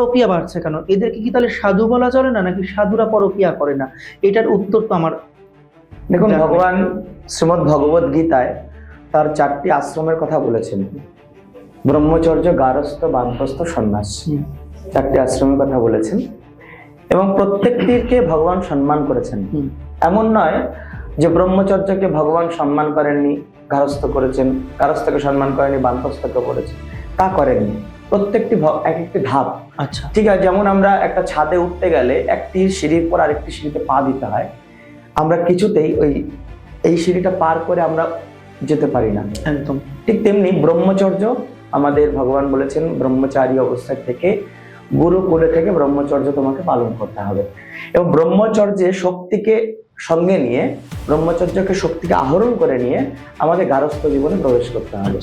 পরকীয়া বাড়ছে কেন? এদেরকে কি তাহলে সাধু বলা চলে না, নাকি সাধুরা পরকীয়া করে না? এটার উত্তর তো আমার দেখুন, ভগবান শ্রীমদ্ ভগবদ গীতায় তার 4টি আশ্রমের কথা বলেছেন। ব্রহ্মচর্য, গারস্থ, বানপ্রস্থ, সন্ন্যাস, 4টি আশ্রমের কথা বলেছেন এবং প্রত্যেকটিকে ভগবান সম্মান করেছেন। এমন নয় যে ব্রহ্মচর্যকে ভগবান সম্মান করেননি, গারস্থ করেছেন, গারস্থকে সম্মান করেননি, বানপ্রস্থকে করেছেন, তা করেননি। প্রত্যেকটি এক একটি ধাপ। আচ্ছা, ঠিক আছে, যেমন আমরা একটা ছাদে উঠতে গেলে একটি সিঁড়ির পর আরেকটি সিঁড়িতে পা দিতে হয়, আমরা কিছুতেই এই সিঁড়িটা পার করে আমরা যেতে পারি না। একদম ঠিক তেমনি ব্রহ্মচর্য আমাদের ভগবান বলেছেন, ব্রহ্মচারী অবস্থায় থেকে গুরুকুলে থেকে ব্রহ্মচর্য তোমাকে পালন করতে হবে এবং ব্রহ্মচর্যে শক্তিকে সঙ্গে নিয়ে, ব্রহ্মচর্যকে শক্তিকে আহরণ করে নিয়ে আমাদের গারস্থ জীবনে প্রবেশ করতে হবে।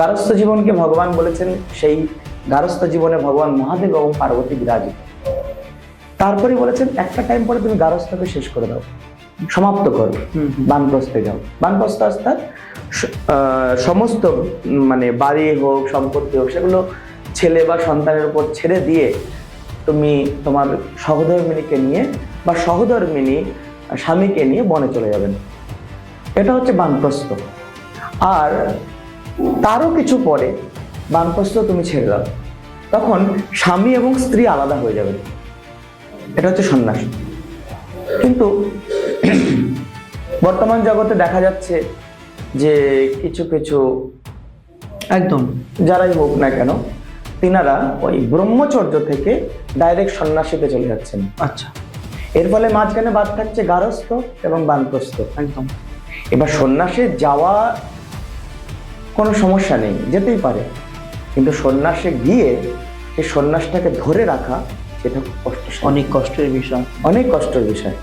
গারস্থ জীবনকে ভগবান বলেছেন, সেই গারস্থ জীবনে ভগবান মহাদেব এবং পার্বতী বিরাজিত। তারপরে বলেছেন একটা টাইম পরে তুমি গারস্থকে শেষ করে দাও, সমাপ্ত করো, বানপ্রস্থে যাও। বানপ্রস্থ অর্থাৎ সমস্ত মানে বাড়ি হোক, সম্পত্তি হোক, সেগুলো ছেলে বা সন্তানের উপর ছেড়ে দিয়ে তুমি তোমার সহধর্মিনীকে নিয়ে বা সহধর্মিনী স্বামীকে নিয়ে বনে চলে যাবেন। এটা হচ্ছে বানপ্রস্থ। আর তারও কিছু পরে বানপ্রস্থ তুমি ছেড়ে দাও, তখন স্বামী এবং স্ত্রী আলাদা হয়ে যাবেন। এটা হচ্ছে সন্ন্যাস। কিন্তু বর্তমান জগতে দেখা যাচ্ছে যে কিছু কিছু একদম যারাই হোক না কেন, তিনারা ওই ব্রহ্মচর্য থেকে ডাইরেক্ট সন্ন্যাসীতে চলে যাচ্ছেন। আচ্ছা, এর ফলে মাঝখানে বাদ থাকছে গারস্থ এবং বানপ্রস্থ। একদম এবার সন্ন্যাসে যাওয়া কোনো সমস্যা নেই, যেতেই পারে, কিন্তু সন্ন্যাসে গিয়ে সেই সন্ন্যাসটাকে ধরে রাখা, সেটা খুব কষ্ট, অনেক কষ্টের বিষয়। অনেক কষ্টের বিষয়।